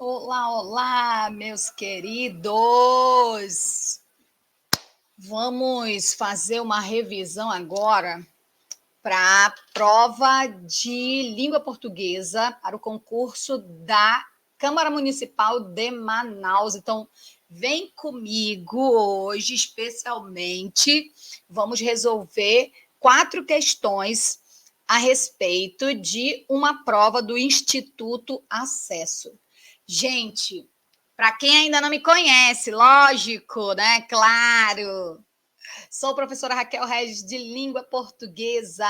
Olá, olá, meus queridos! Vamos fazer uma revisão agora para a prova de língua portuguesa para o concurso da Câmara Municipal de Manaus. Então, vem comigo hoje, especialmente, vamos resolver 4 questões a respeito de uma prova do Instituto Acesso. Gente, para quem ainda não me conhece, lógico, né? Claro. Sou professora Raquel Regis de Língua Portuguesa.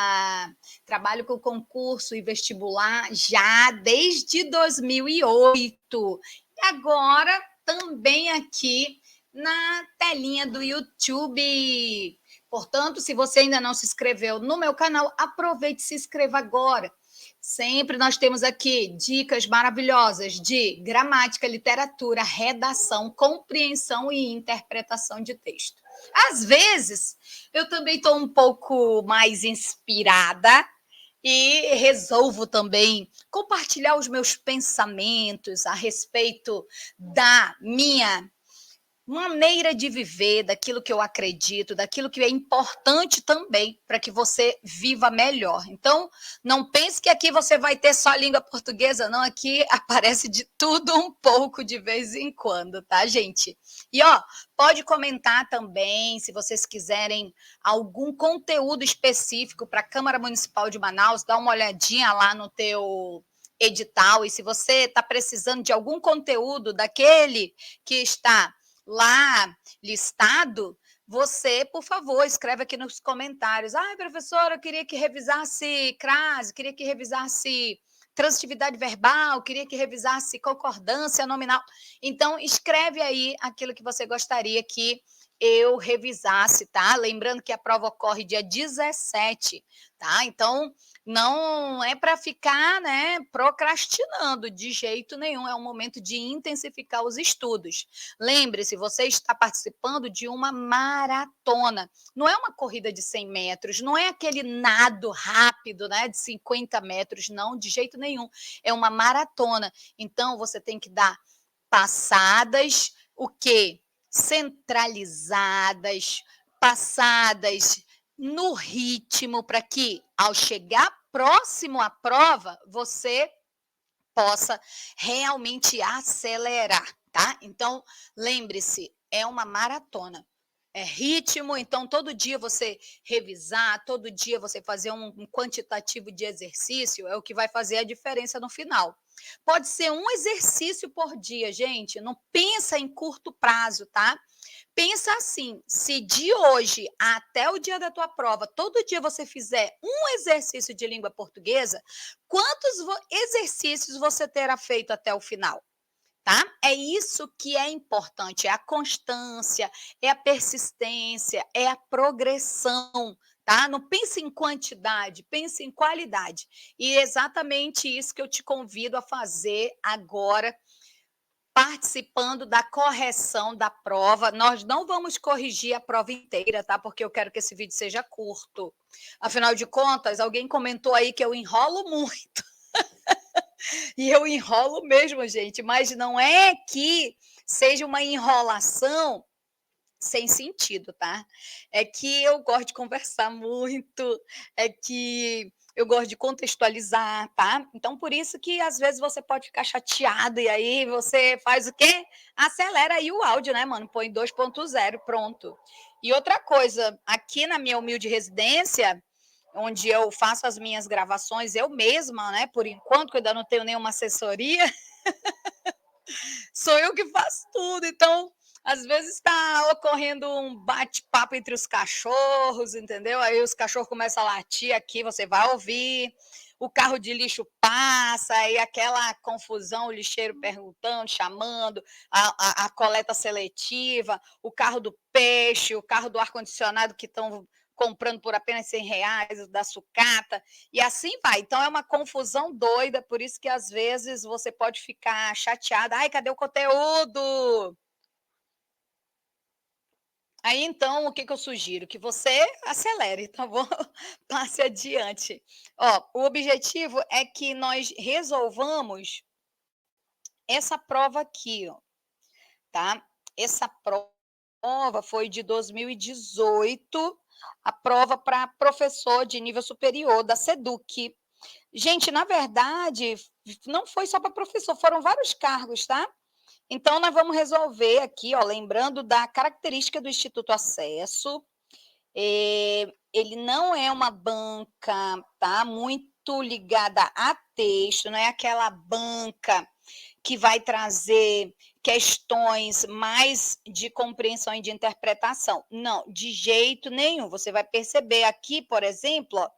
Trabalho com concurso e vestibular já desde 2008. E agora também aqui na telinha do YouTube. Portanto, se você ainda não se inscreveu no meu canal, aproveite e se inscreva agora. Sempre nós temos aqui dicas maravilhosas de gramática, literatura, redação, compreensão e interpretação de texto. Às vezes, eu também estou um pouco mais inspirada e resolvo também compartilhar os meus pensamentos a respeito da minha maneira de viver, daquilo que eu acredito, daquilo que é importante também para que você viva melhor. Então, não pense que aqui você vai ter só língua portuguesa, não. Aqui aparece de tudo um pouco de vez em quando, tá, gente? E, ó, pode comentar também, se vocês quiserem algum conteúdo específico para a Câmara Municipal de Manaus, dá uma olhadinha lá no teu edital, e se você está precisando de algum conteúdo daquele que está lá listado, você, por favor, escreve aqui nos comentários. Ai, professora, eu queria que revisasse crase, queria que revisasse transitividade verbal, queria que revisasse concordância nominal. Então, escreve aí aquilo que você gostaria que eu revisasse, tá? Lembrando que a prova ocorre dia 17, tá? Então, não é para ficar, né, procrastinando de jeito nenhum, é um momento de intensificar os estudos. Lembre-se, você está participando de uma maratona. Não é uma corrida de 100 metros, não é aquele nado rápido, né, de 50 metros, não, de jeito nenhum. É uma maratona. Então, você tem que dar passadas, o quê? Centralizadas, passadas no ritmo, para que, ao chegar próximo à prova, você possa realmente acelerar, tá? Então, lembre-se, é uma maratona. É ritmo, então todo dia você revisar, todo dia você fazer um quantitativo de exercício é o que vai fazer a diferença no final. Pode ser um exercício por dia, gente. Não pensa em curto prazo, tá? Pensa assim, se de hoje até o dia da tua prova, todo dia você fizer um exercício de língua portuguesa, quantos exercícios você terá feito até o final? Tá? É isso que é importante, é a constância, é a persistência, é a progressão, tá? Não pense em quantidade, pense em qualidade. E é exatamente isso que eu te convido a fazer agora, participando da correção da prova. Nós não vamos corrigir a prova inteira, tá? Porque eu quero que esse vídeo seja curto. Afinal de contas, alguém comentou aí que eu enrolo muito. E eu enrolo mesmo, gente, mas não é que seja uma enrolação sem sentido, tá? É que eu gosto de conversar muito, é que eu gosto de contextualizar, tá? Então, por isso que às vezes você pode ficar chateado e aí você faz o quê? Acelera aí o áudio, né, mano? Põe 2.0, pronto. E outra coisa, aqui na minha humilde residência, onde eu faço as minhas gravações eu mesma, né? Por enquanto, que eu ainda não tenho nenhuma assessoria, sou eu que faço tudo. Então, às vezes está ocorrendo um bate-papo entre os cachorros, entendeu? Aí os cachorros começam a latir aqui, você vai ouvir. O carro de lixo passa, aí aquela confusão, o lixeiro perguntando, chamando, a coleta seletiva, o carro do peixe, o carro do ar-condicionado que estão comprando por apenas R$ 100, da sucata, e assim vai. Então é uma confusão doida, por isso que às vezes você pode ficar chateada. Ai, cadê o conteúdo? Aí então, o que que eu sugiro? Que você acelere, tá bom? Passe adiante. Ó, o objetivo é que nós resolvamos essa prova aqui, ó, tá? Essa prova foi de 2018, a prova para professor de nível superior da SEDUC. Gente, na verdade, não foi só para professor, foram vários cargos, tá? Então, nós vamos resolver aqui, ó, lembrando da característica do Instituto Acesso. Ele não é uma banca, tá? Muito ligada a texto, não é aquela banca que vai trazer questões mais de compreensão e de interpretação. Não, de jeito nenhum. Você vai perceber aqui, por exemplo, ó,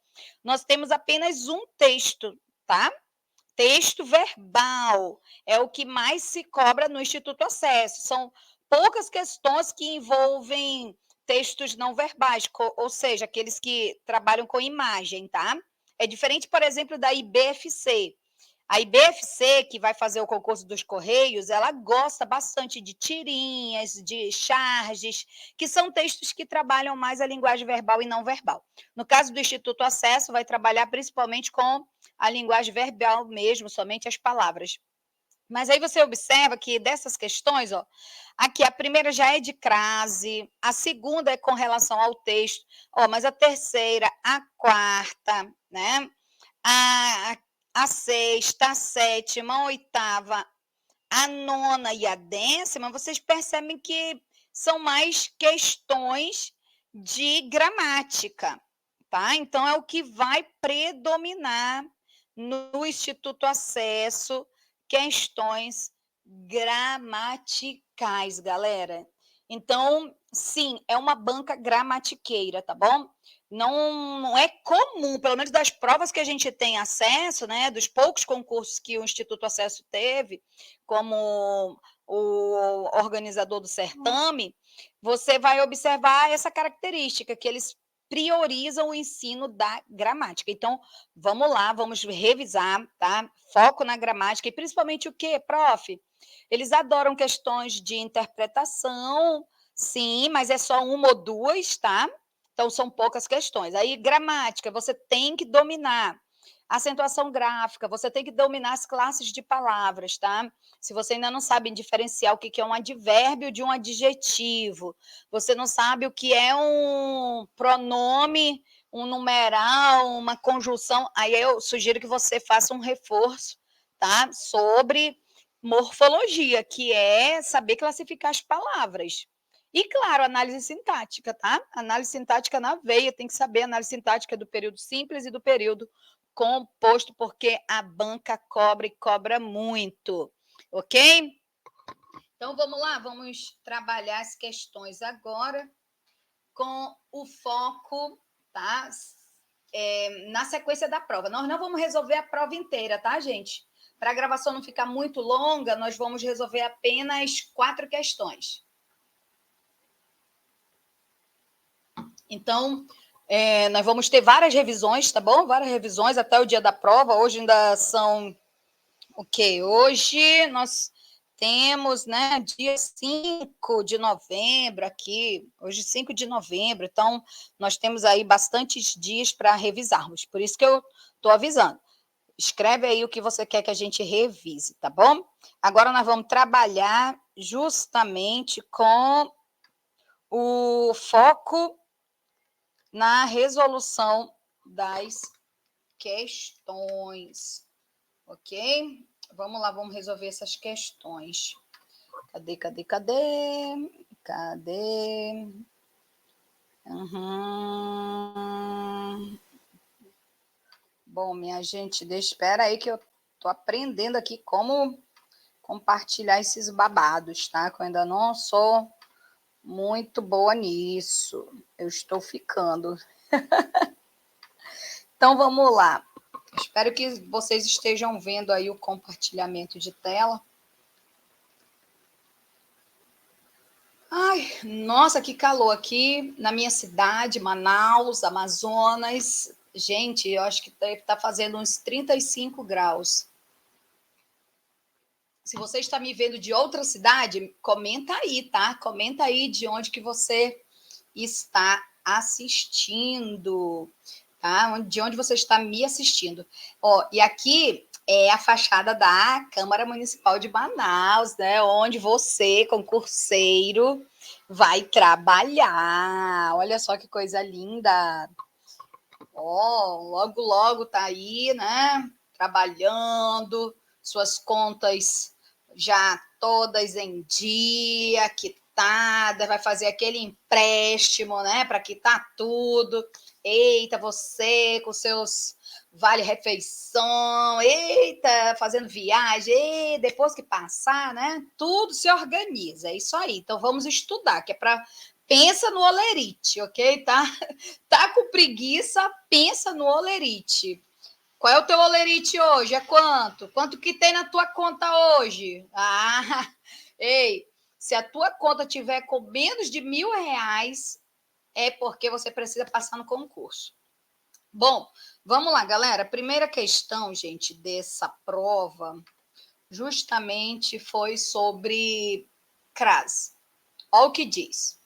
nós temos apenas um texto, tá? Texto verbal é o que mais se cobra no Instituto Acesso. São poucas questões que envolvem textos não verbais, ou seja, aqueles que trabalham com imagem, tá? É diferente, por exemplo, da IBFC. A IBFC, que vai fazer o concurso dos Correios, ela gosta bastante de tirinhas, de charges, que são textos que trabalham mais a linguagem verbal e não verbal. No caso do Instituto Acesso, vai trabalhar principalmente com a linguagem verbal mesmo, somente as palavras. Mas aí você observa que dessas questões, ó, aqui a primeira já é de crase, a segunda é com relação ao texto, ó, mas a terceira, a quarta, né? A, a sexta, a sétima, a oitava, a nona e a décima, vocês percebem que são mais questões de gramática, tá? Então, é o que vai predominar no Instituto Acesso, questões gramaticais, galera. Então, sim, é uma banca gramatiqueira, tá bom? Não é comum, pelo menos das provas que a gente tem acesso, né, dos poucos concursos que o Instituto Acesso teve, como o organizador do certame, você vai observar essa característica, que eles priorizam o ensino da gramática. Então, vamos lá, vamos revisar, tá? Foco na gramática, e principalmente o quê, prof? Eles adoram questões de interpretação, sim, mas é só uma ou duas, tá? Então, são poucas questões. Aí, gramática, você tem que dominar. Acentuação gráfica, você tem que dominar as classes de palavras, tá? Se você ainda não sabe diferenciar o que é um advérbio de um adjetivo, você não sabe o que é um pronome, um numeral, uma conjunção, aí eu sugiro que você faça um reforço, tá? Sobre morfologia, que é saber classificar as palavras. E, claro, análise sintática, tá? Análise sintática na veia, tem que saber a análise sintática do período simples e do período composto, porque a banca cobra e cobra muito, ok? Então, vamos lá, vamos trabalhar as questões agora com o foco, tá? Na sequência da prova. Nós não vamos resolver a prova inteira, tá, gente? Para a gravação não ficar muito longa, nós vamos resolver apenas 4 questões. Então, nós vamos ter várias revisões, tá bom? Várias revisões até o dia da prova. Hoje ainda são o quê? Hoje nós temos, né, dia 5 de novembro aqui, hoje 5 de novembro, então nós temos aí bastantes dias para revisarmos, por isso que eu estou avisando. Escreve aí o que você quer que a gente revise, tá bom? Agora nós vamos trabalhar justamente com o foco na resolução das questões, ok? Vamos lá, vamos resolver essas questões. Cadê? Bom, minha gente, espera aí que eu tô aprendendo aqui como compartilhar esses babados, tá? Que eu ainda não sou muito boa nisso. Eu estou ficando. Então, vamos lá. Espero que vocês estejam vendo aí o compartilhamento de tela. Ai, nossa, que calor aqui na minha cidade, Manaus, Amazonas. Gente, eu acho que deve estar fazendo uns 35 graus. Se você está me vendo de outra cidade, comenta aí, tá? Comenta aí de onde que você está assistindo, tá? De onde você está me assistindo. Ó, e aqui É a fachada da Câmara Municipal de Manaus, né? Onde você, concurseiro, vai trabalhar. Olha só que coisa linda. Ó, logo, logo tá aí, né? Trabalhando, suas contas já todas em dia, quitada, vai fazer aquele empréstimo, né? Para quitar tudo. Eita, você com seus vale-refeição, eita, fazendo viagem, e depois que passar, né? Tudo se organiza, é isso aí. Então vamos estudar, que é para pensa no olerite, ok? Tá com preguiça, pensa no olerite. Qual é o teu olerite hoje? É quanto? Quanto que tem na tua conta hoje? Ah, ei, se a tua conta tiver com menos de R$ 1.000, é porque você precisa passar no concurso. Bom, vamos lá, galera. A primeira questão, gente, dessa prova justamente foi sobre CRAS. Olha o que diz.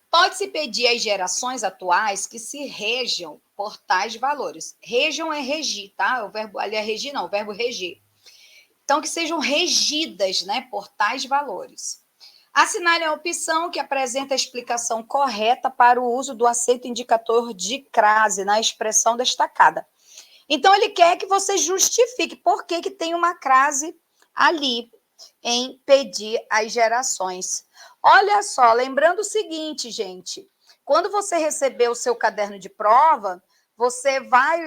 Pode-se pedir às gerações atuais que se rejam por tais valores. Rejam é regir, tá? O verbo ali é regir, não, o verbo regir. Então, que sejam regidas, né, por tais valores. Assinale a opção que apresenta a explicação correta para o uso do acento indicador de crase na expressão destacada. Então, ele quer que você justifique por que tem uma crase ali em pedir às gerações. Olha só, lembrando o seguinte, gente, quando você receber o seu caderno de prova, você vai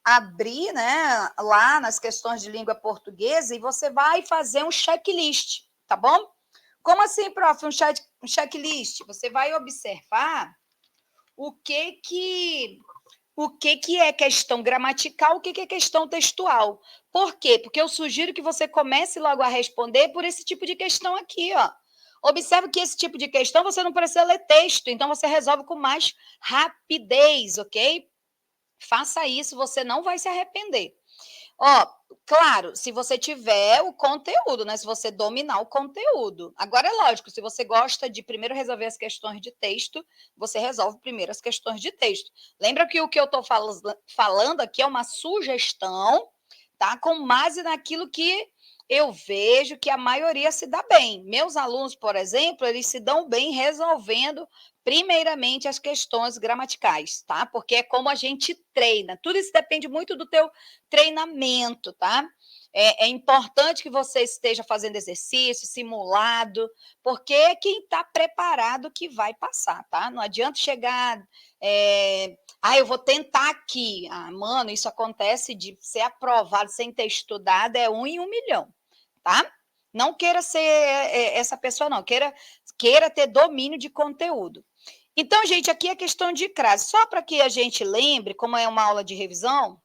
abrir, né, lá nas questões de língua portuguesa e você vai fazer um checklist, tá bom? Como assim, prof, um checklist? Você vai observar o que é questão gramatical, o que é questão textual. Por quê? Porque eu sugiro que você comece logo a responder por esse tipo de questão aqui, ó. Observe que esse tipo de questão você não precisa ler texto, então você resolve com mais rapidez, ok? Faça isso, você não vai se arrepender. Ó, claro, se você tiver o conteúdo, né? Se você dominar o conteúdo. Agora, é lógico, se você gosta de primeiro resolver as questões de texto, você resolve primeiro as questões de texto. Lembra que o que eu estou falando aqui é uma sugestão, tá? Com base naquilo que eu vejo que a maioria se dá bem. Meus alunos, por exemplo, eles se dão bem resolvendo primeiramente as questões gramaticais, tá? Porque é como a gente treina. Tudo isso depende muito do teu treinamento, tá? É importante que você esteja fazendo exercício, simulado, porque é quem está preparado que vai passar, tá? Não adianta chegar, eu vou tentar aqui. Ah, mano, isso acontece de ser aprovado sem ter estudado, é 1 em 1 milhão, tá? Não queira ser essa pessoa, não. Queira ter domínio de conteúdo. Então, gente, aqui é questão de crase. Só para que a gente lembre, como é uma aula de revisão,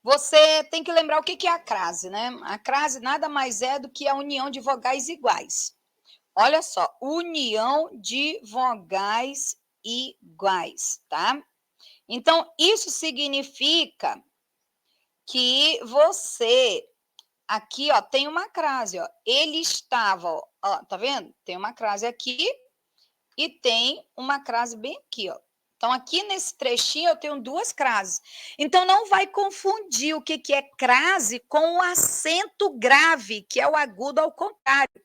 você tem que lembrar o que é a crase, né? A crase nada mais é do que a união de vogais iguais. Olha só, união de vogais iguais, tá? Então, isso significa que você aqui, ó, tem uma crase, ó. Ele estava, ó, tá vendo? Tem uma crase aqui e tem uma crase bem aqui, ó. Então, aqui nesse trechinho eu tenho 2 crases. Então, não vai confundir o que é crase com o acento grave, que é o agudo ao contrário,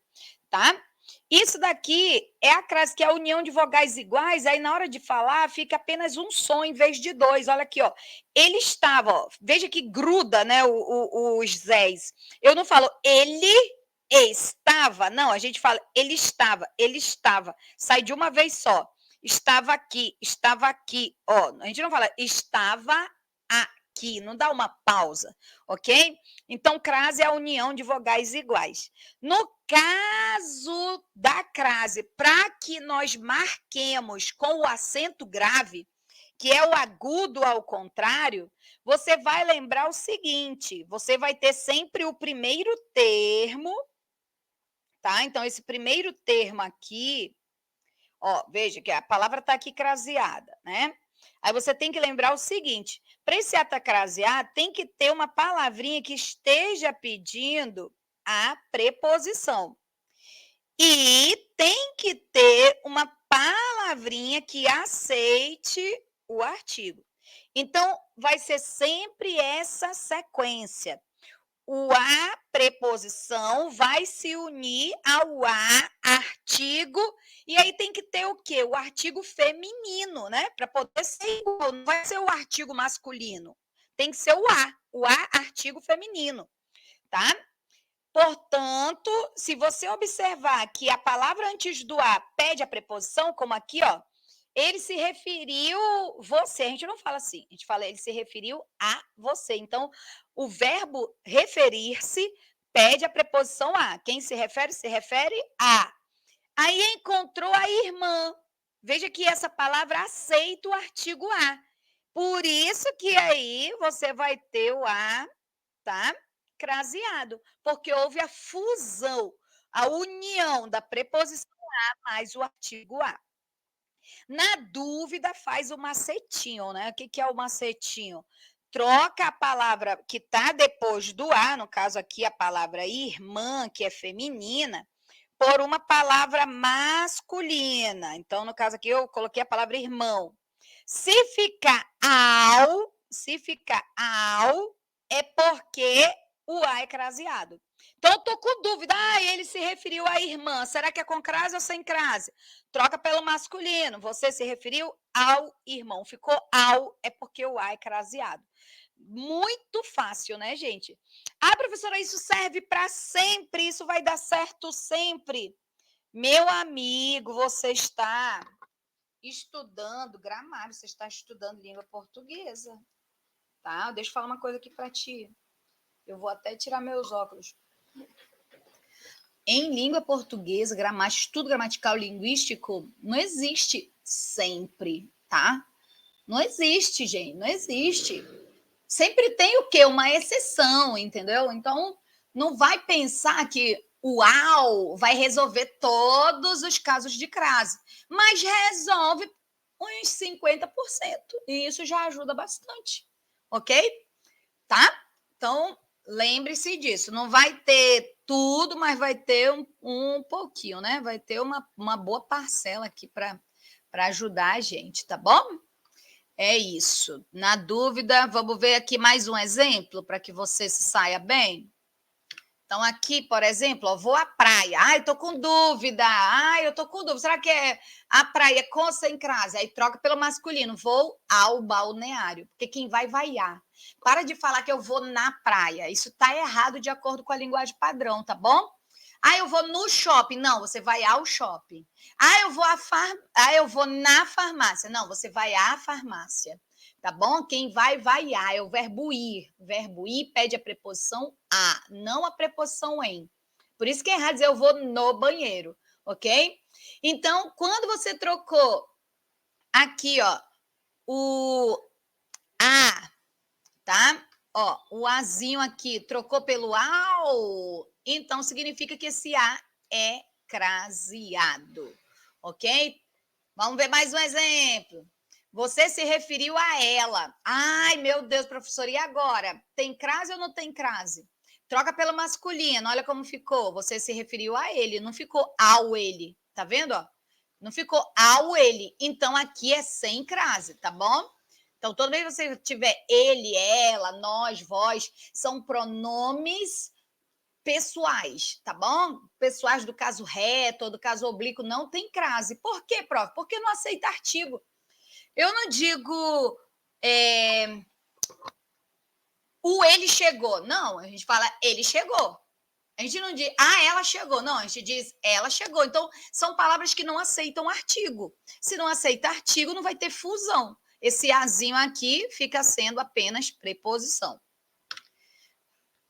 tá? Isso daqui é a crase, que é a união de vogais iguais, aí na hora de falar fica apenas um som em vez de 2. Olha aqui, ó. Ele estava, ó, veja que gruda, né, os zés. Eu não falo ele estava, não, a gente fala ele estava. Sai de uma vez só. Estava aqui, ó. A gente não fala estava aqui, não dá uma pausa, ok? Então, crase é a união de vogais iguais. No caso da crase, para que nós marquemos com o acento grave, que é o agudo ao contrário, você vai lembrar o seguinte: você vai ter sempre o primeiro termo, tá? Então, esse primeiro termo aqui, ó, veja que a palavra está aqui craseada, né? Aí você tem que lembrar o seguinte: para esse atacrasear, tem que ter uma palavrinha que esteja pedindo a preposição. E tem que ter uma palavrinha que aceite o artigo. Então, vai ser sempre essa sequência. o a preposição vai se unir ao a artigo, e aí tem que ter o quê? O artigo feminino, né? Para poder ser igual, não vai ser o artigo masculino, tem que ser o a artigo feminino, tá? Portanto, se você observar que a palavra antes do a pede a preposição, como aqui, ó, ele se referiu você. A gente não fala assim, a gente fala ele se referiu a você. Então, o verbo referir-se pede a preposição a. Quem se refere a. Aí encontrou a irmã. Veja que essa palavra aceita o artigo a. Por isso que aí você vai ter o a, tá? Craseado, porque houve a fusão, a união da preposição a mais o artigo a. Na dúvida, faz o macetinho, né? O que é o macetinho? Troca a palavra que está depois do a, no caso aqui a palavra irmã, que é feminina, por uma palavra masculina. Então, no caso aqui, eu coloquei a palavra irmão. Se ficar ao, é porque o a é craseado. Então, eu estou com dúvida. Ele se referiu à irmã. Será que é com crase ou sem crase? Troca pelo masculino. Você se referiu ao irmão. Ficou ao, é porque o a é craseado. Muito fácil, né, gente? Ah, professora, isso serve para sempre. Isso vai dar certo sempre. Meu amigo, você está estudando gramário, você está estudando língua portuguesa, tá? Deixa eu falar uma coisa aqui para ti. Eu vou até tirar meus óculos. Em língua portuguesa, estudo gramatical linguístico, não existe sempre, tá? Não existe, gente, não existe. Sempre tem o quê? Uma exceção, entendeu? Então, não vai pensar que o AU vai resolver todos os casos de crase, mas resolve uns 50%, e isso já ajuda bastante, ok? Tá? Então, lembre-se disso. Não vai ter tudo, mas vai ter um pouquinho, né? Vai ter uma boa parcela aqui para ajudar a gente, tá bom? É isso. Na dúvida, vamos ver aqui mais um exemplo para que você se saia bem. Então, aqui, por exemplo, vou à praia. Ai, tô com dúvida. Ai, eu tô com dúvida. Será que é a praia com ou sem crase? Aí troca pelo masculino. Vou ao balneário. Porque quem vai, vaiar. Para de falar que eu vou na praia. Isso tá errado de acordo com a linguagem padrão, tá bom? Ah, eu vou no shopping. Não, você vai ao shopping. Eu vou na farmácia. Não, você vai à farmácia. Tá bom? Quem vai, vaiar. É o verbo ir. O verbo ir pede a preposição a, não a preposição em. Por isso que é errado dizer eu vou no banheiro, ok? Então, quando você trocou aqui, ó, o a, tá? Ó, o azinho aqui trocou pelo ao, então significa que esse a é craseado, ok? Vamos ver mais um exemplo. Você se referiu a ela. Ai, meu Deus, professora, e agora? Tem crase ou não tem crase? Troca pelo masculino, olha como ficou. Você se referiu a ele, não ficou ao ele. Tá vendo? Ó? Não ficou ao ele. Então, aqui é sem crase, tá bom? Então, toda vez que você tiver ele, ela, nós, vós, são pronomes pessoais, tá bom? Pessoais do caso reto ou do caso oblíquo não tem crase. Por quê, prof? Porque não aceita artigo. Eu não digo o ele chegou. Não, a gente fala ele chegou. A gente não diz, ela chegou. Não, a gente diz, ela chegou. Então, são palavras que não aceitam artigo. Se não aceita artigo, não vai ter fusão. Esse azinho aqui fica sendo apenas preposição.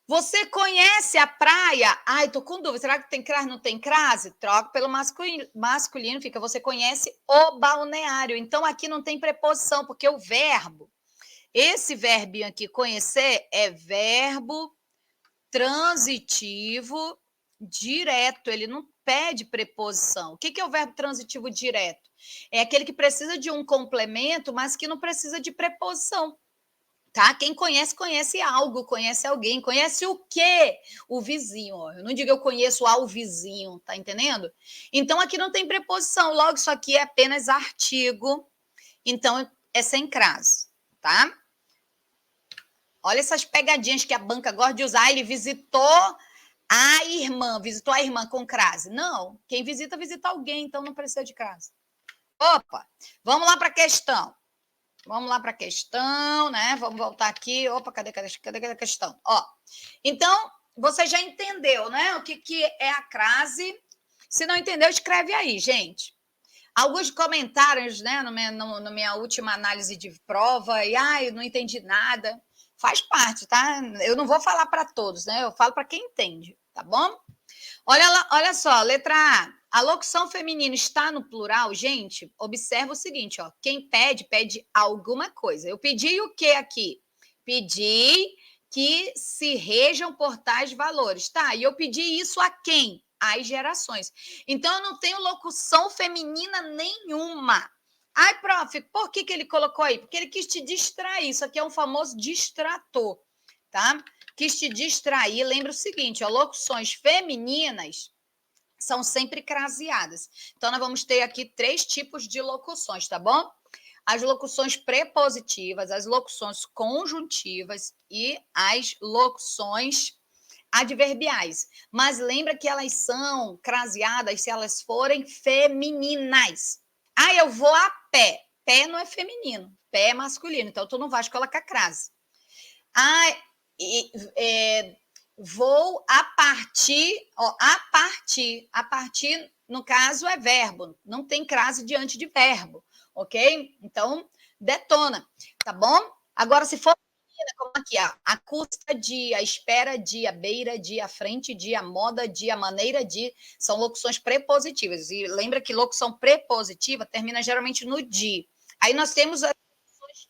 Você conhece a praia? Ai, tô com dúvida. Será que tem crase? Não tem crase? Troca pelo masculino, fica. Você conhece o balneário. Então, aqui não tem preposição, porque o verbo, esse verbinho aqui, conhecer, é verbo transitivo direto. Ele não pede preposição. O que é o verbo transitivo direto? É aquele que precisa de um complemento, mas que não precisa de preposição. Tá? Quem conhece, conhece algo, conhece alguém, conhece o quê? O vizinho. Ó. Eu não digo eu conheço ao vizinho, tá entendendo? Então, aqui não tem preposição, logo isso aqui é apenas artigo, então é sem crase, tá? Olha essas pegadinhas que a banca gosta de usar. Ele visitou a irmã com crase. Não, quem visita alguém, então não precisa de crase. Opa, vamos lá para a questão. Vamos lá para a questão, né? Vamos voltar aqui. Opa, cadê a questão? Ó, então, você já entendeu, né? O que é a crase? Se não entendeu, escreve aí, gente. Alguns comentários, né? Na minha última análise de prova, e eu não entendi nada. Faz parte, tá? Eu não vou falar para todos, né? Eu falo para quem entende, tá bom? Olha só, letra A. A locução feminina está no plural, gente? Observa o seguinte, ó. Quem pede, pede alguma coisa. Eu pedi o que aqui? Pedi que se rejam por tais valores. Tá, e eu pedi isso a quem? Às gerações. Então, eu não tenho locução feminina nenhuma. Ai, prof, por que ele colocou aí? Porque ele quis te distrair. Isso aqui é um famoso distrator, tá? Quis te distrair. Lembra o seguinte, ó, locuções femininas são sempre craseadas. Então, nós vamos ter aqui 3 tipos de locuções, tá bom? As locuções prepositivas, as locuções conjuntivas e as locuções adverbiais. Mas lembra que elas são craseadas se elas forem femininas. Eu vou a pé. Pé não é feminino, pé é masculino. Então, tu não vais colocar crase. Vou a partir, ó, a partir, no caso, é verbo, não tem crase diante de verbo, ok? Então, detona, tá bom? Agora, se for como aqui, a custa de, a espera de, a beira de, a frente de, a moda de, a maneira de, são locuções prepositivas. E lembra que locução prepositiva termina geralmente no de. Aí nós temos as locuções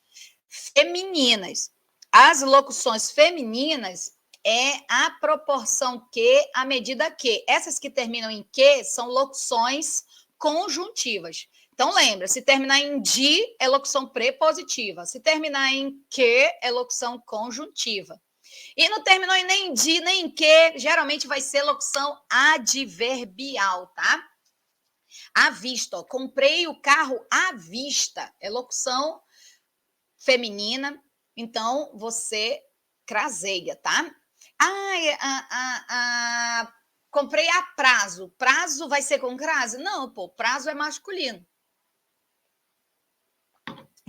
femininas. As locuções femininas é a proporção que, a medida que. Essas que terminam em que são locuções conjuntivas. Então, lembra, se terminar em de, é locução prepositiva. Se terminar em que, é locução conjuntiva. E não terminou em nem de, nem em que, geralmente vai ser locução adverbial, tá? À vista, ó, comprei o carro à vista. É locução feminina, então você craseia, tá? Comprei a prazo. Prazo vai ser com crase? Não, pô, prazo é masculino.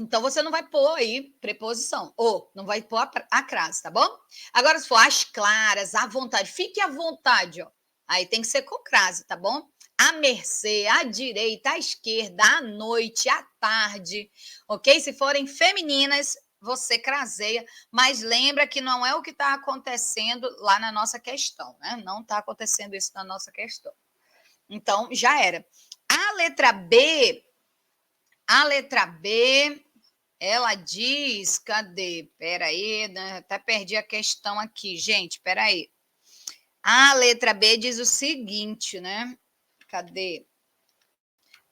Então, você não vai pôr aí preposição, ou não vai pôr a crase, tá bom? Agora, se for às claras, à vontade, fique à vontade, ó. Aí tem que ser com crase, tá bom? À mercê, à direita, à esquerda, à noite, à tarde, ok? Se forem femininas, você craseia, mas lembra que não é o que está acontecendo lá na nossa questão, né? Não está acontecendo isso na nossa questão. Então, já era. A letra B, ela diz, cadê? Peraí, né? Até perdi a questão aqui, gente, peraí. A letra B diz o seguinte, né? Cadê?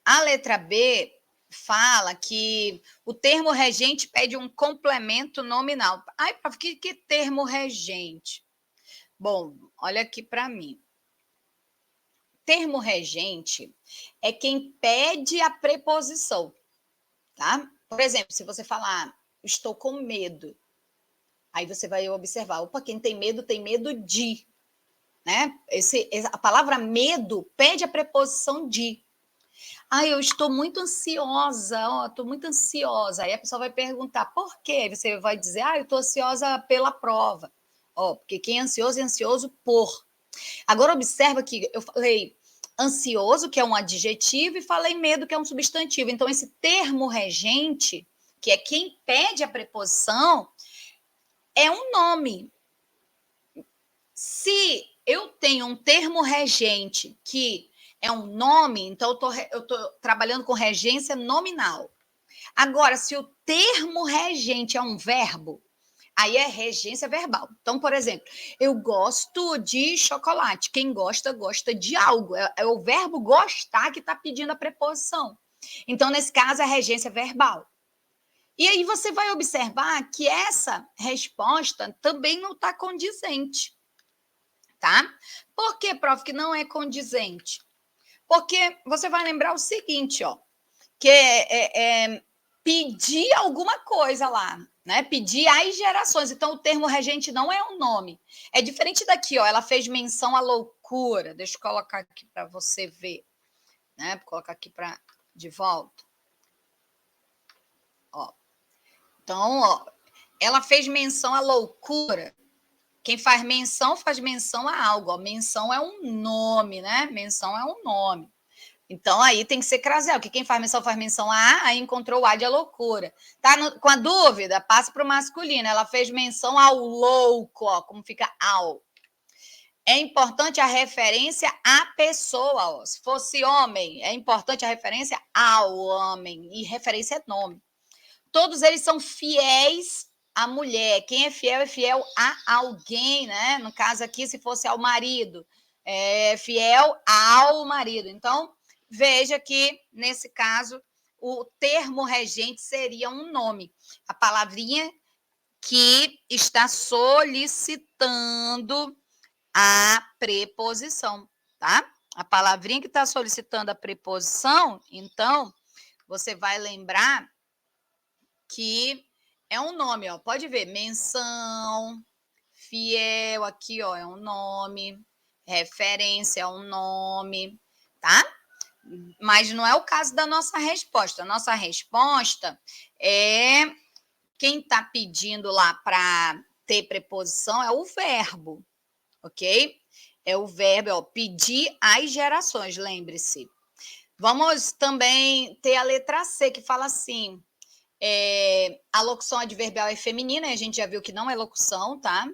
A letra B fala que o termo regente pede um complemento nominal. Ai, que termo regente? Bom, olha aqui para mim. Termo regente é quem pede a preposição, tá? Por exemplo, se você falar, estou com medo, aí você vai observar, opa, quem tem medo de, né? A palavra medo pede a preposição de. Eu estou muito ansiosa, estou muito ansiosa. Aí a pessoa vai perguntar, por quê? Aí você vai dizer, eu estou ansiosa pela prova. Porque quem é ansioso por. Agora observa que eu falei ansioso, que é um adjetivo, e falei medo, que é um substantivo. Então, esse termo regente, que é quem pede a preposição, é um nome. Se eu tenho um termo regente que é um nome, então eu estou trabalhando com regência nominal. Agora, se o termo regente é um verbo, aí é regência verbal. Então, por exemplo, eu gosto de chocolate. Quem gosta, gosta de algo. É o verbo gostar que está pedindo a preposição. Então, nesse caso, é regência verbal. E aí você vai observar que essa resposta também não está condizente. Tá? Por que, prof, que não é condizente? Porque você vai lembrar o seguinte, ó, que pedir alguma coisa lá, né? Pedir às gerações. Então, o termo regente não é um nome. É diferente daqui, ó. Ela fez menção à loucura. Deixa eu colocar aqui para você ver, né? Vou colocar aqui para de volta. Ó. Então, ó, ela fez menção à loucura. Quem faz menção a algo. Ó. Menção é um nome, né? Menção é um nome. Então, aí tem que ser crasial, porque quem faz menção a A, aí encontrou o A de a loucura. Tá com a dúvida? Passa para o masculino. Ela fez menção ao louco, ó, como fica ao. É importante a referência à pessoa. Ó. Se fosse homem, é importante a referência ao homem. E referência é nome. Todos eles são fiéis à mulher. Quem é fiel a alguém, né? No caso aqui, se fosse ao marido, é fiel ao marido. Então, veja que, nesse caso, o termo regente seria um nome. A palavrinha que está solicitando a preposição, tá? A palavrinha que está solicitando a preposição, então, você vai lembrar que é um nome, ó. Pode ver, menção, fiel, aqui, ó, é um nome, referência é um nome, tá? Mas não é o caso da nossa resposta. A nossa resposta é quem está pedindo lá para ter preposição é o verbo, ok? É o verbo, ó, pedir às gerações, lembre-se. Vamos também ter a letra C, que fala assim, a locução adverbial é feminina, a gente já viu que não é locução, tá?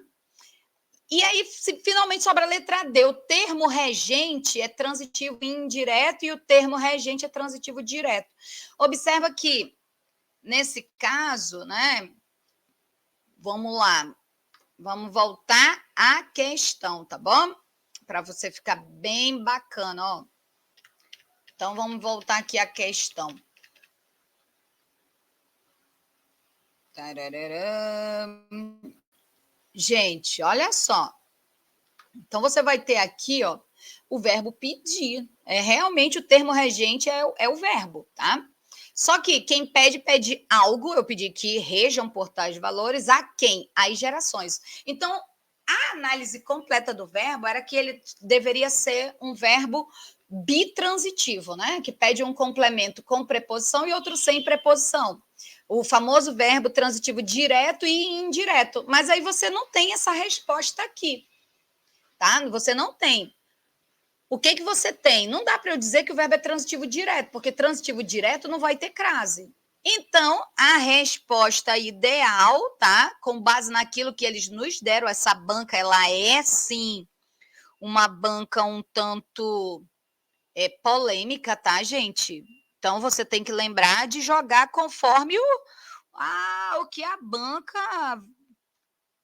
E aí, finalmente, sobra a letra D. O termo regente é transitivo indireto e o termo regente é transitivo direto. Observa que, nesse caso, né? Vamos lá. Vamos voltar à questão, tá bom? Para você ficar bem bacana, ó. Então, vamos voltar aqui à questão. Gente, olha só. Então, você vai ter aqui, ó, o verbo pedir. Realmente, o termo regente é o verbo, tá? Só que quem pede algo, eu pedi que rejam por tais valores, a quem? Às gerações. Então, a análise completa do verbo era que ele deveria ser um verbo bitransitivo, né? Que pede um complemento com preposição e outro sem preposição. O famoso verbo transitivo direto e indireto. Mas aí você não tem essa resposta aqui, tá? Você não tem. O que você tem? Não dá para eu dizer que o verbo é transitivo direto, porque transitivo direto não vai ter crase. Então, a resposta ideal, tá? Com base naquilo que eles nos deram, essa banca, ela é, sim, uma banca um tanto polêmica, tá, gente? Então, você tem que lembrar de jogar conforme o que a banca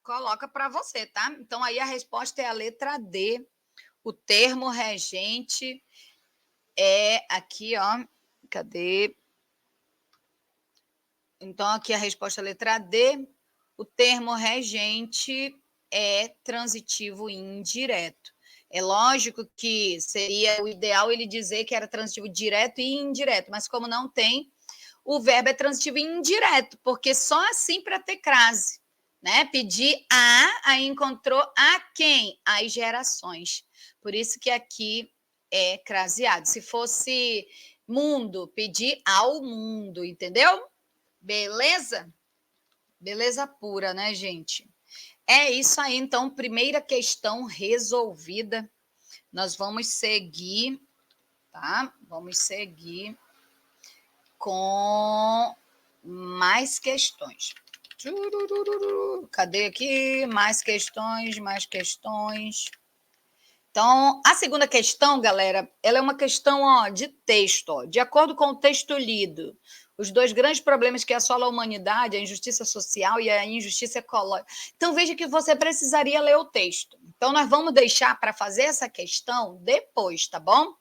coloca para você, tá? Então, aí a resposta é a letra D. O termo regente é aqui, ó. Cadê? Então, aqui a resposta é a letra D. O termo regente é transitivo indireto. É lógico que seria o ideal ele dizer que era transitivo direto e indireto, mas como não tem, o verbo é transitivo indireto, porque só assim para ter crase, né? Pedir aí encontrou a quem? As gerações. Por isso que aqui é craseado. Se fosse mundo, pedir ao mundo, entendeu? Beleza? Beleza pura, né, gente? É isso aí, então, primeira questão resolvida. Nós vamos seguir, tá? Vamos seguir com mais questões. Cadê aqui? Mais questões, mais questões. Então, a segunda questão, galera, ela é uma questão de texto. Ó. De acordo com o texto lido, os dois grandes problemas que assolam a humanidade, a injustiça social e a injustiça ecológica. Então, veja que você precisaria ler o texto. Então, nós vamos deixar para fazer essa questão depois, tá bom?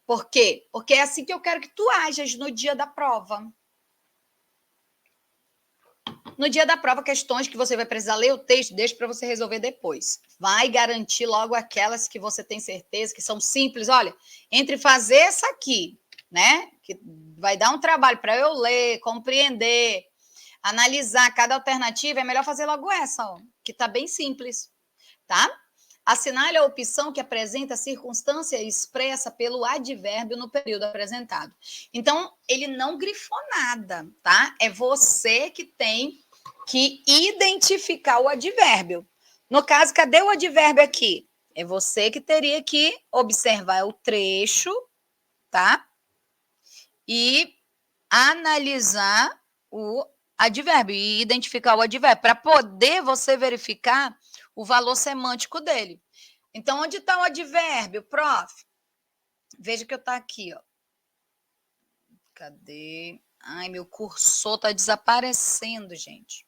Por quê? Porque é assim que eu quero que tu ajas no dia da prova. No dia da prova, questões que você vai precisar ler o texto, deixa para você resolver depois. Vai garantir logo aquelas que você tem certeza que são simples. Olha, entre fazer essa aqui, né? Que vai dar um trabalho para eu ler, compreender, analisar cada alternativa, é melhor fazer logo essa, ó, que está bem simples, tá? Assinale a opção que apresenta a circunstância expressa pelo advérbio no período apresentado. Então, ele não grifou nada, tá? É você que tem que identificar o advérbio. No caso, cadê o advérbio aqui? É você que teria que observar o trecho, tá? E analisar o advérbio e identificar o advérbio para poder você verificar o valor semântico dele. Então, onde está o advérbio, prof? Veja que eu tá aqui, ó. Cadê? Ai, meu cursor tá desaparecendo, gente.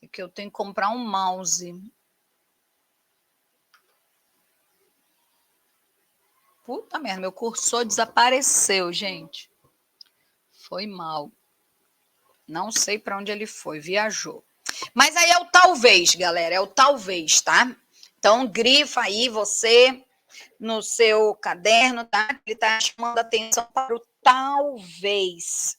É que eu tenho que comprar um mouse. Puta merda, meu cursor desapareceu, gente. Foi mal. Não sei para onde ele foi, viajou. Mas aí é o talvez, galera, é o talvez, tá? Então, grifa aí você no seu caderno, tá? Ele tá chamando atenção para o talvez.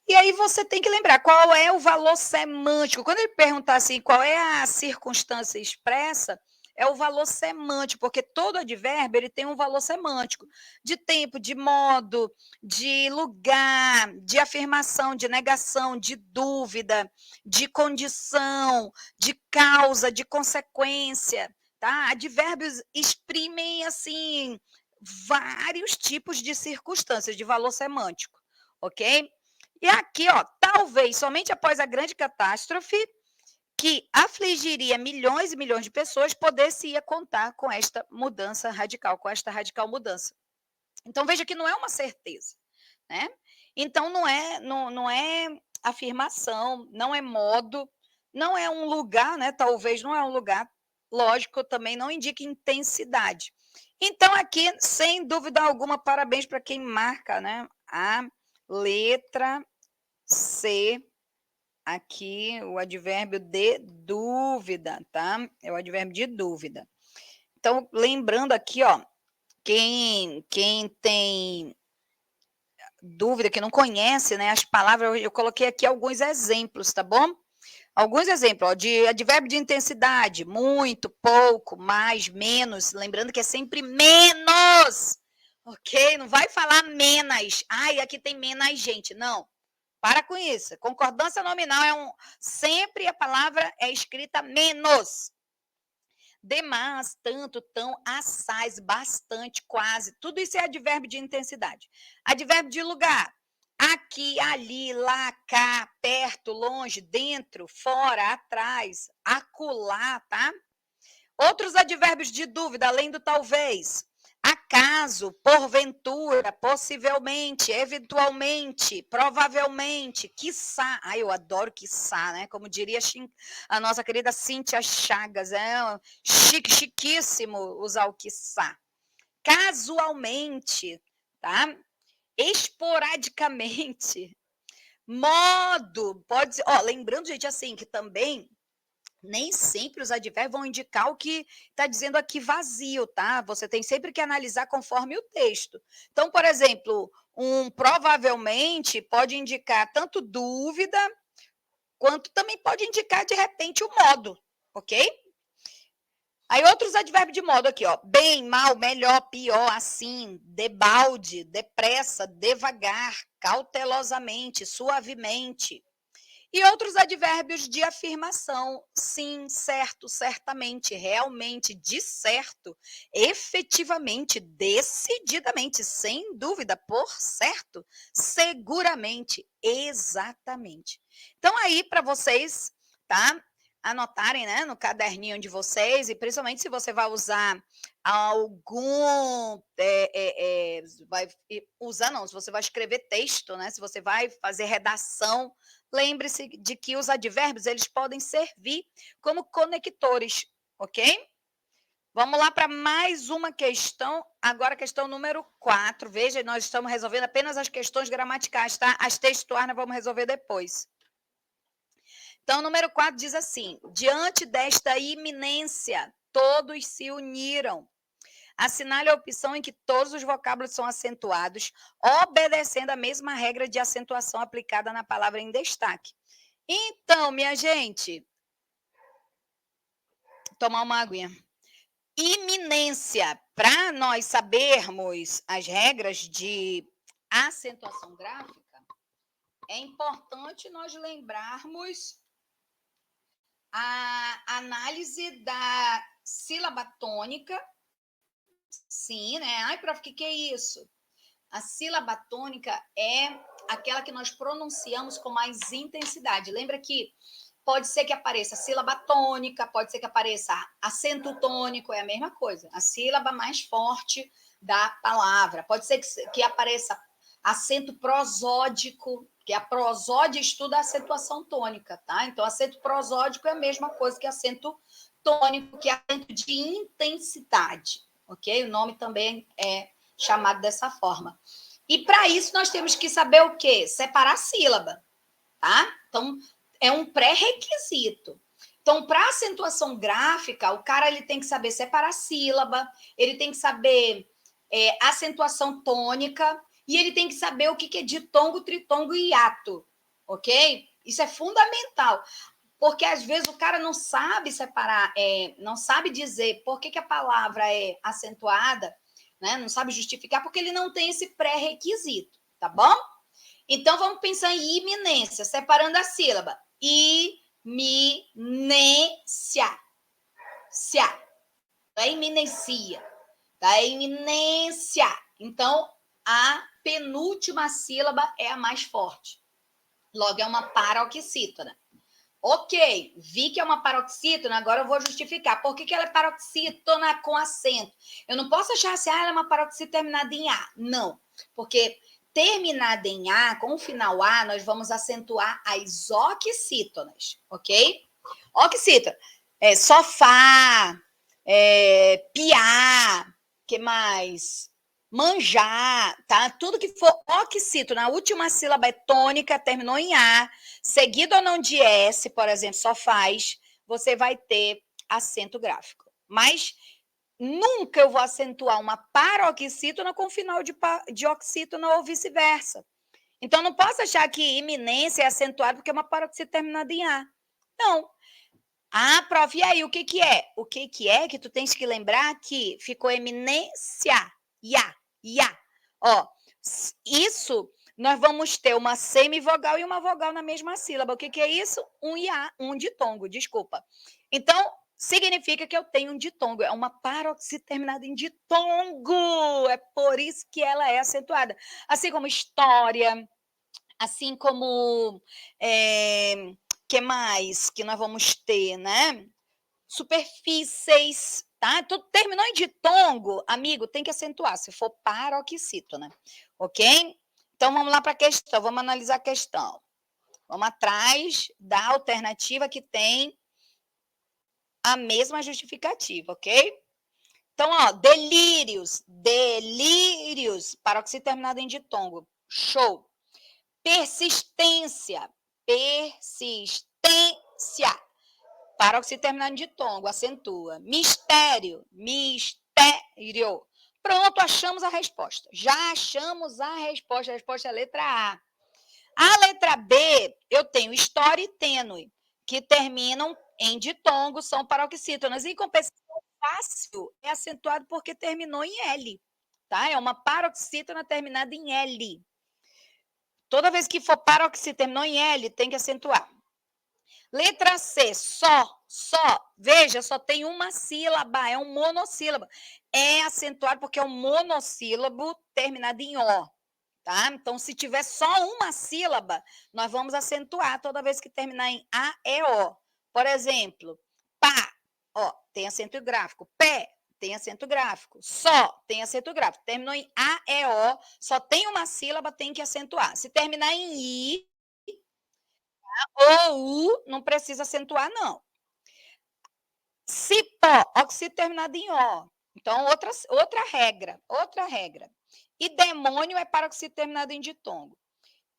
E aí você tem que lembrar qual é o valor semântico. Quando ele perguntar assim, qual é a circunstância expressa, é o valor semântico, porque todo advérbio ele tem um valor semântico, de tempo, de modo, de lugar, de afirmação, de negação, de dúvida, de condição, de causa, de consequência, tá? Advérbios exprimem assim vários tipos de circunstâncias de valor semântico, ok? E aqui, ó, talvez somente após a grande catástrofe que afligiria milhões e milhões de pessoas, poder-se-ia contar com esta mudança radical, com esta radical mudança. Então, veja que não é uma certeza, né? Então, não é afirmação, não é modo, não é um lugar, né? Talvez não é um lugar, lógico, também não indica intensidade. Então, aqui, sem dúvida alguma, parabéns para quem marca, né? A letra C, aqui o advérbio de dúvida, tá? É o advérbio de dúvida. Então, lembrando aqui, ó, quem tem dúvida, que não conhece, né, as palavras, eu coloquei aqui alguns exemplos, tá bom? Alguns exemplos, ó, de advérbio de intensidade, muito, pouco, mais, menos, lembrando que é sempre menos, ok? Não vai falar menos, ai, aqui tem menos gente, não. Para com isso. Concordância nominal sempre a palavra é escrita menos. Demais, tanto, tão, assaz, bastante, quase. Tudo isso é advérbio de intensidade. Advérbio de lugar. Aqui, ali, lá, cá, perto, longe, dentro, fora, atrás, acolá, tá? Outros advérbios de dúvida, além do talvez. Acaso, porventura, possivelmente, eventualmente, provavelmente, quiçá. Ai, eu adoro quiçá, né? Como diria a nossa querida Cíntia Chagas. É chiquíssimo usar o quiçá. Casualmente, tá? Esporadicamente. Modo, pode ser. Ó, lembrando, gente, assim, que também nem sempre os advérbios vão indicar o que está dizendo aqui vazio, tá? Você tem sempre que analisar conforme o texto. Então, por exemplo, provavelmente pode indicar tanto dúvida, quanto também pode indicar, de repente, o modo, ok? Aí, outros advérbios de modo aqui, ó. Bem, mal, melhor, pior, assim, debalde, depressa, devagar, cautelosamente, suavemente. E outros advérbios de afirmação, sim, certo, certamente, realmente, de certo, efetivamente, decididamente, sem dúvida, por certo, seguramente, exatamente. Então, aí, para vocês, tá? Anotarem, né, no caderninho de vocês, e principalmente se você vai usar vai usar não, se você vai escrever texto, né, se você vai fazer redação, lembre-se de que os advérbios, eles podem servir como conectores, ok? Vamos lá para mais uma questão, agora a questão número 4. Veja, nós estamos resolvendo apenas as questões gramaticais, tá? As textuais nós vamos resolver depois. Então, número 4 diz assim: diante desta iminência, todos se uniram. Assinale a opção em que todos os vocábulos são acentuados, obedecendo a mesma regra de acentuação aplicada na palavra em destaque. Então, minha gente, tomar uma aguinha. Iminência. Para nós sabermos as regras de acentuação gráfica, é importante nós lembrarmos a análise da sílaba tônica. Sim, né? Ai, prof, o que é isso? A sílaba tônica é aquela que nós pronunciamos com mais intensidade. Lembra que pode ser que apareça sílaba tônica, pode ser que apareça acento tônico, é a mesma coisa. A sílaba mais forte da palavra. Pode ser que apareça acento prosódico, que a prosódia estuda a acentuação tônica, tá? Então, acento prosódico é a mesma coisa que acento tônico, que é acento de intensidade, ok? O nome também é chamado dessa forma. E para isso nós temos que saber o quê? Separar a sílaba, tá? Então, é um pré-requisito. Então, para acentuação gráfica, o cara ele tem que saber separar a sílaba, ele tem que saber acentuação tônica, e ele tem que saber o que é ditongo, tritongo e hiato, ok? Isso é fundamental, porque às vezes o cara não sabe separar, não sabe dizer por que a palavra é acentuada, né? Não sabe justificar, porque ele não tem esse pré-requisito, tá bom? Então, vamos pensar em iminência, separando a sílaba. Iminência. É iminência. É iminência. Então, a penúltima sílaba é a mais forte. Logo, é uma paroxítona. Ok, vi que é uma paroxítona, agora eu vou justificar. Por que ela é paroxítona com acento? Eu não posso achar assim, ela é uma paroxítona terminada em A. Não, porque terminada em A, com o final A, nós vamos acentuar as oxítonas, ok? Oxítona, sofá, piar, que mais? Manjar, tá? Tudo que for oxítona, a última sílaba é tônica, terminou em A, seguido ou não de S, por exemplo, só faz, você vai ter acento gráfico. Mas nunca eu vou acentuar uma paroxítona com final de oxítona ou vice-versa. Então, não posso achar que iminência é acentuado porque é uma paroxítona terminada em A. Não. Ah, prof, e aí, o que é? O que é que tu tens que lembrar que ficou eminência, ia. Ó, isso, nós vamos ter uma semivogal e uma vogal na mesma sílaba. O que é isso? Um iá, um ditongo, desculpa. Então, significa que eu tenho um ditongo. É uma paroxítona terminada em ditongo. É por isso que ela é acentuada. Assim como história, assim como... que mais que nós vamos ter, né? Superfícies, tá? Tudo terminou em ditongo, amigo, tem que acentuar, se for paroxítona, ok? Então, vamos lá para a questão, vamos analisar a questão. Vamos atrás da alternativa que tem a mesma justificativa, ok? Então, ó, delírios, paroxítona terminada em ditongo, show. Persistência, paroxítona terminando de tongo, acentua. Mistério. Pronto, achamos a resposta. Já achamos a resposta é a letra A. A letra B, eu tenho história e tênue, que terminam em ditongo, são paroxítonas. E compensação fácil é acentuado porque terminou em L. Tá? É uma paroxítona terminada em L. Toda vez que for paroxítona terminou em L, tem que acentuar. Letra C, só. Veja, só tem uma sílaba, é um monossílabo. É acentuado porque é um monossílabo terminado em O, tá? Então, se tiver só uma sílaba, nós vamos acentuar toda vez que terminar em A, E, O. Por exemplo, pá, ó, tem acento gráfico. Pé, tem acento gráfico. Só, tem acento gráfico. Terminou em A, E, O, só tem uma sílaba, tem que acentuar. Se terminar em I, ou U, não precisa acentuar, não. Cipó, oxítono terminado em O. Então, outra regra. E demônio é paroxítono terminado em ditongo.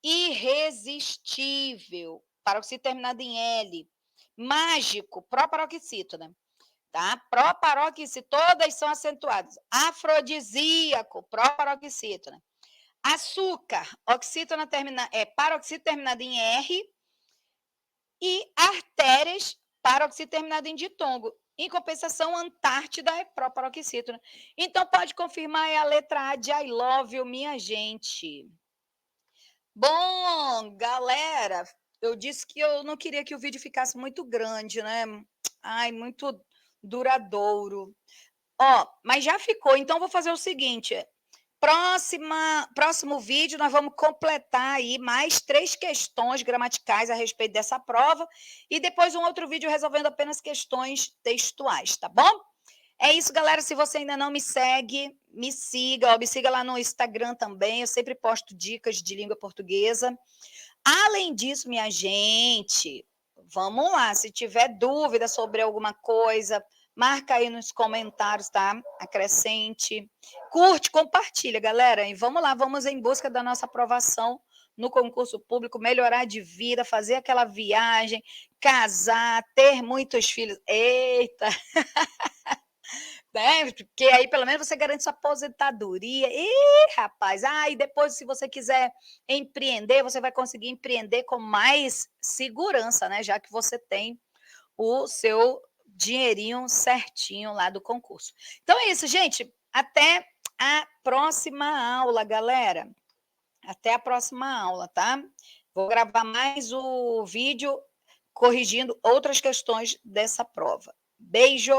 Irresistível, paroxítono terminado em L. Mágico, proparoxítona. tá? Proparoxítona, todas são acentuadas. Afrodisíaco, proparoxítona. Açúcar, oxítona paroxítona terminada em R. E artérias, paroxítona terminada em ditongo. Em compensação, Antártida é proparoxítona. Então, pode confirmar, é a letra A de I love you, minha gente. Bom, galera, eu disse que eu não queria que o vídeo ficasse muito grande, né? Ai, muito duradouro. Ó, mas já ficou, então vou fazer o seguinte. Próximo vídeo, nós vamos completar aí mais 3 questões gramaticais a respeito dessa prova e depois um outro vídeo resolvendo apenas questões textuais, tá bom? É isso, galera. Se você ainda não me segue, me siga. Ó, me siga lá no Instagram também. Eu sempre posto dicas de língua portuguesa. Além disso, minha gente, vamos lá. Se tiver dúvida sobre alguma coisa, marca aí nos comentários, tá? Acrescente. Curte, compartilha, galera. E vamos lá, vamos em busca da nossa aprovação no concurso público, melhorar de vida, fazer aquela viagem, casar, ter muitos filhos. Eita! Né? Porque aí pelo menos você garante sua aposentadoria. Ih, rapaz, e depois, se você quiser empreender, você vai conseguir empreender com mais segurança, né? Já que você tem o seu dinheirinho certinho lá do concurso. Então é isso, gente. Até a próxima aula, galera. Até a próxima aula, tá? Vou gravar mais o vídeo corrigindo outras questões dessa prova. Beijo!